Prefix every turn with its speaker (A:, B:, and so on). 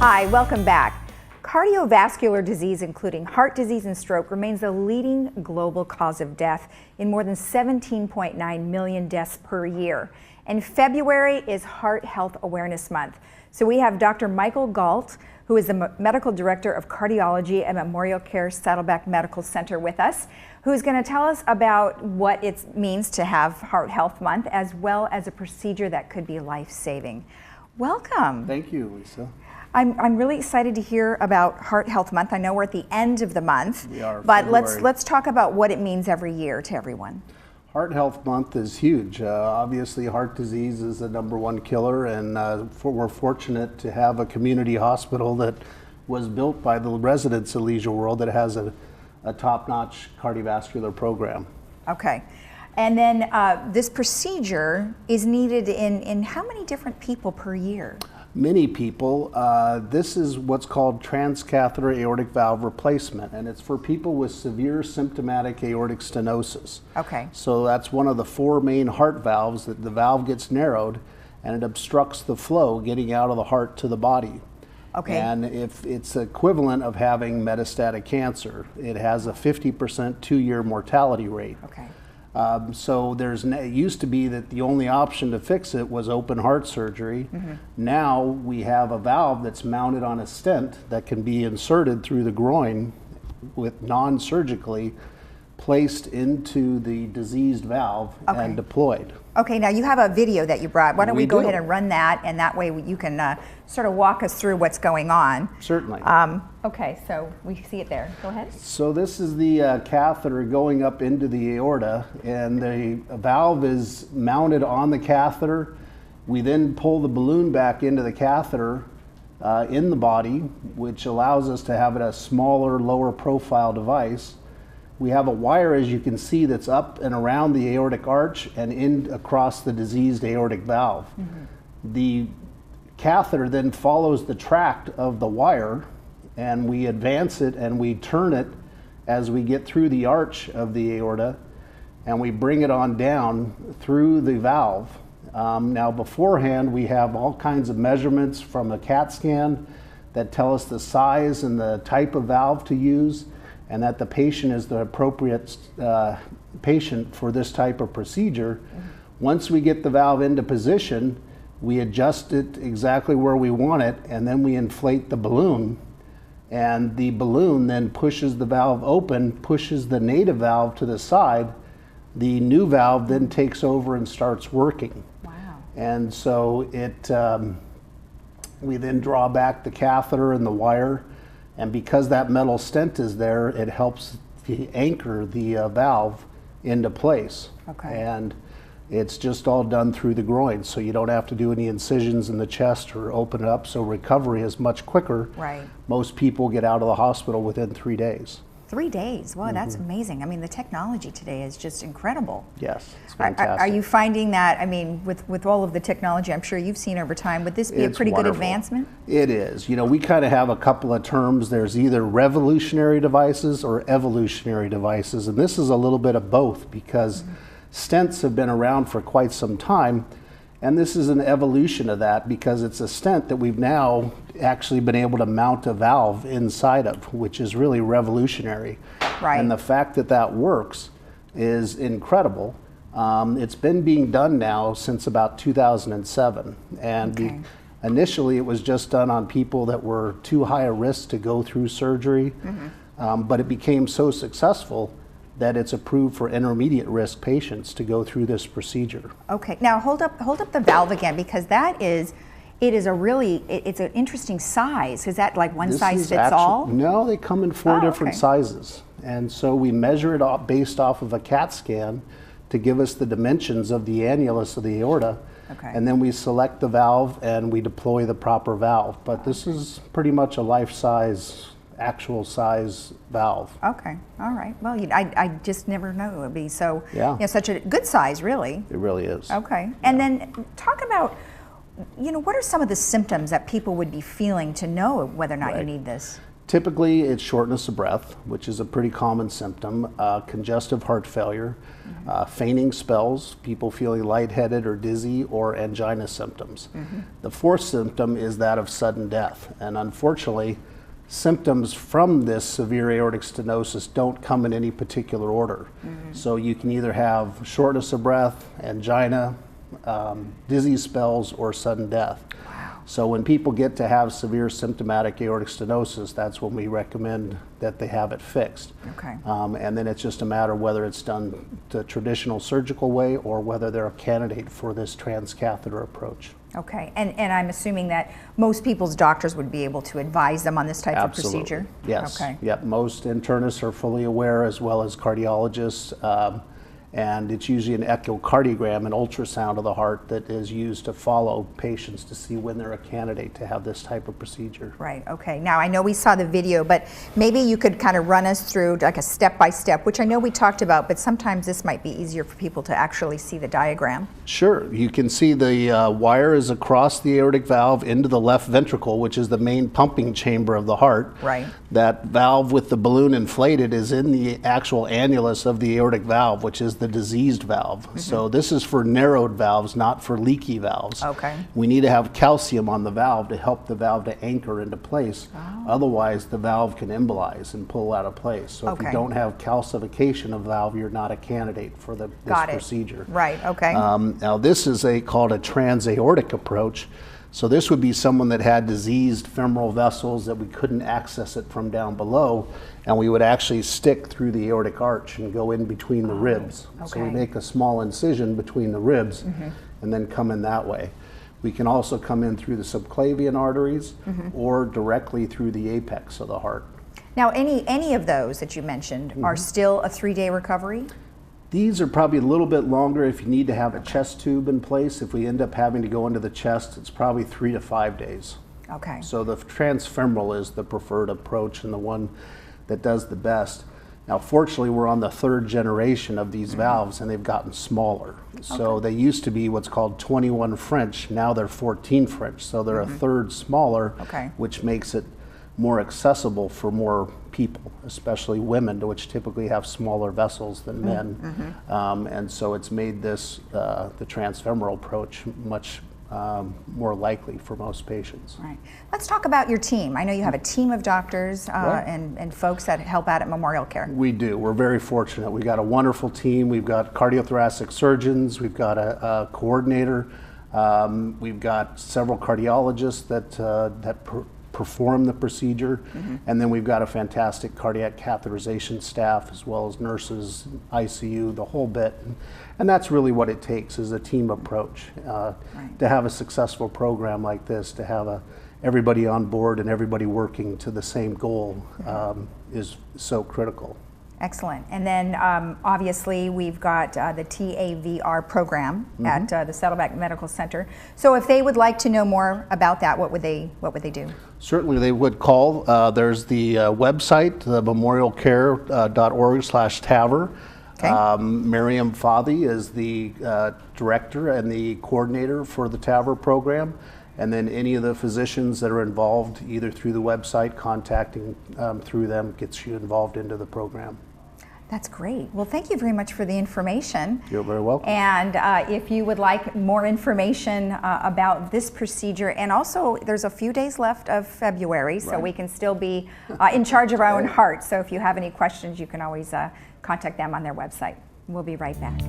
A: Hi, welcome back. Cardiovascular disease, including heart disease and stroke, remains the leading global cause of death in more than 17.9 million deaths per year. And February is Heart Health Awareness Month. So we have Dr. Michael Galt, who is the Medical Director of Cardiology at MemorialCare Saddleback Medical Center with us, who's going to tell us about what it means to have Heart Health Month, as well as a procedure that could be life-saving. Welcome.
B: Thank you, Lisa.
A: I'm really excited to hear about Heart Health Month. I know we're at the end of the month,
B: We are,
A: but
B: February.
A: let's talk about what it means every year to everyone.
B: Heart Health Month is huge. Obviously, heart disease is the #1 killer, and we're fortunate to have a community hospital that was built by the residents of Leisure World that has a top-notch cardiovascular program.
A: Okay. And then this procedure is needed in how many different people per year?
B: Many people. This is what's called transcatheter aortic valve replacement, and it's for people with severe symptomatic aortic stenosis.
A: Okay.
B: So that's one of the 4 main heart valves, that the valve gets narrowed and it obstructs the flow getting out of the heart to the body.
A: Okay.
B: And if it's equivalent of having metastatic cancer, it has a 50% 2-year mortality rate.
A: Okay.
B: So it used to be that the only option to fix it was open heart surgery.
A: Mm-hmm.
B: Now we have a valve that's mounted on a stent that can be inserted through the groin with non-surgically placed into the diseased valve and deployed.
A: Okay, now you have a video that you brought. Why don't we go
B: do.
A: ahead and run that, and that way you can sort of walk us through what's going on.
B: Certainly.
A: Okay, so we see it there. Go ahead.
B: So this is the catheter going up into the aorta, and the valve is mounted on the catheter. We then pull the balloon back into the catheter in the body, which allows us to have it a smaller, lower profile device. We have a wire, as you can see, that's up and around the aortic arch and in across the diseased aortic valve. Mm-hmm. The catheter then follows the tract of the wire, and we advance it and we turn it as we get through the arch of the aorta, and we bring it on down through the valve. Now beforehand, we have all kinds of measurements from a CAT scan that tell us the size and the type of valve to use, and that the patient is the appropriate patient for this type of procedure. Mm-hmm. Once we get the valve into position, we adjust it exactly where we want it, and then we inflate the balloon. And the balloon then pushes the valve open, pushes the native valve to the side. The new valve then takes over and starts working.
A: Wow. And
B: so we then draw back the catheter and the wire, and because that metal stent is there, it helps anchor the valve into place.
A: Okay.
B: And it's just all done through the groin, so you don't have to do any incisions in the chest or open it up, so recovery is much quicker.
A: Right.
B: Most people get out of the hospital within 3 days.
A: 3 days. Wow, that's amazing. I mean, the technology today is just incredible.
B: Yes, it's fantastic.
A: Are you finding that, I mean, with all of the technology I'm sure you've seen over time, would this be a pretty good advancement?
B: It is. You know, we kind of have a couple of terms. There's either revolutionary devices or evolutionary devices, and this is a little bit of both, because stents have been around for quite some time, and this is an evolution of that because it's a stent that we've now actually been able to mount a valve inside of, which is really revolutionary.
A: Right.
B: And the fact that that works is incredible. It's been being done now since about 2007, and initially it was just done on people that were too high a risk to go through surgery, but it became so successful that it's approved for intermediate risk patients to go through this procedure.
A: Okay, now hold up the valve again, because it's an interesting size. Is that like one size fits all?
B: No, they come in 4 different sizes. And so we measure it based off of a CAT scan to give us the dimensions of the annulus of the aorta.
A: Okay.
B: And then we select the valve and we deploy the proper valve. But this is pretty much a life-size, actual size valve.
A: Okay, all right. Well, I just never knew it would be so,
B: Yeah.
A: Such a good size, really.
B: It really is.
A: Okay, and then talk about, what are some of the symptoms that people would be feeling to know whether or not you need this?
B: Typically, it's shortness of breath, which is a pretty common symptom, congestive heart failure, fainting spells, people feeling lightheaded or dizzy, or angina symptoms. The fourth symptom is that of sudden death. And unfortunately, symptoms from this severe aortic stenosis don't come in any particular order. So you can either have shortness of breath, angina, dizzy spells, or sudden death. So when people get to have severe symptomatic aortic stenosis, that's when we recommend that they have it fixed.
A: Okay.
B: And then it's just a matter of whether it's done the traditional surgical way or whether they're a candidate for this transcatheter approach.
A: Okay, and I'm assuming that most people's doctors would be able to advise them on this type
B: Absolutely.
A: of procedure?
B: Yes.
A: Okay.
B: Yep. Most internists are fully aware, as well as cardiologists. And it's usually an echocardiogram, an ultrasound of the heart, that is used to follow patients to see when they're a candidate to have this type of procedure.
A: Right, okay. Now, I know we saw the video, but maybe you could kind of run us through like a step-by-step, which I know we talked about, but sometimes this might be easier for people to actually see the diagram.
B: Sure. You can see the wire is across the aortic valve into the left ventricle, which is the main pumping chamber of the heart.
A: Right.
B: That valve with the balloon inflated is in the actual annulus of the aortic valve, which is the diseased valve. So this is for narrowed valves, not for leaky valves.
A: Okay.
B: We need to have calcium on the valve to help the valve to anchor into place. Otherwise, the valve can embolize and pull out of place. So if you
A: Okay.
B: don't have calcification of valve, you're not a candidate for this procedure.
A: Right, okay.
B: Now this is called a transaortic approach. So this would be someone that had diseased femoral vessels that we couldn't access it from down below, and we would actually stick through the aortic arch and go in between the ribs. So we
A: okay.
B: make a small incision between the ribs and then come in that way. We can also come in through the subclavian arteries or directly through the apex of the heart.
A: Now, any of those that you mentioned are still a 3-day recovery?
B: These are probably a little bit longer if you need to have a chest tube in place. If we end up having to go into the chest, it's probably 3 to 5 days.
A: Okay.
B: So the transfemoral is the preferred approach and the one that does the best. Now, fortunately, we're on the 3rd generation of these valves, and they've gotten smaller. So they used to be what's called 21 French. Now they're 14 French. So they're a third smaller, which makes it more accessible for more people, especially women, which typically have smaller vessels than men. And so it's made this, the transfemoral approach, much more likely for most patients.
A: Right. Let's talk about your team. I know you have a team of doctors and folks that help out at MemorialCare.
B: We do. We're very fortunate. We've got a wonderful team. We've got cardiothoracic surgeons. We've got a coordinator. We've got several cardiologists that perform the procedure, and then we've got a fantastic cardiac catheterization staff, as well as nurses, ICU, the whole bit. And that's really what it takes, is a team approach. To have a successful program like this, to have everybody on board and everybody working to the same goal is so critical.
A: Excellent. And then obviously we've got the TAVR program at the Saddleback Medical Center. So if they would like to know more about that, what would they do?
B: Certainly they would call. There's the website, the memorialcare.org/TAVR. Miriam Fathi is the director and the coordinator for the TAVR program. And then any of the physicians that are involved, either through the website, contacting through them, gets you involved into the program.
A: That's great. Well, thank you very much for the information.
B: You're very welcome.
A: And if you would like more information about this procedure, and also there's a few days left of February, so we can still be in charge of our own heart. So if you have any questions, you can always contact them on their website. We'll be right back.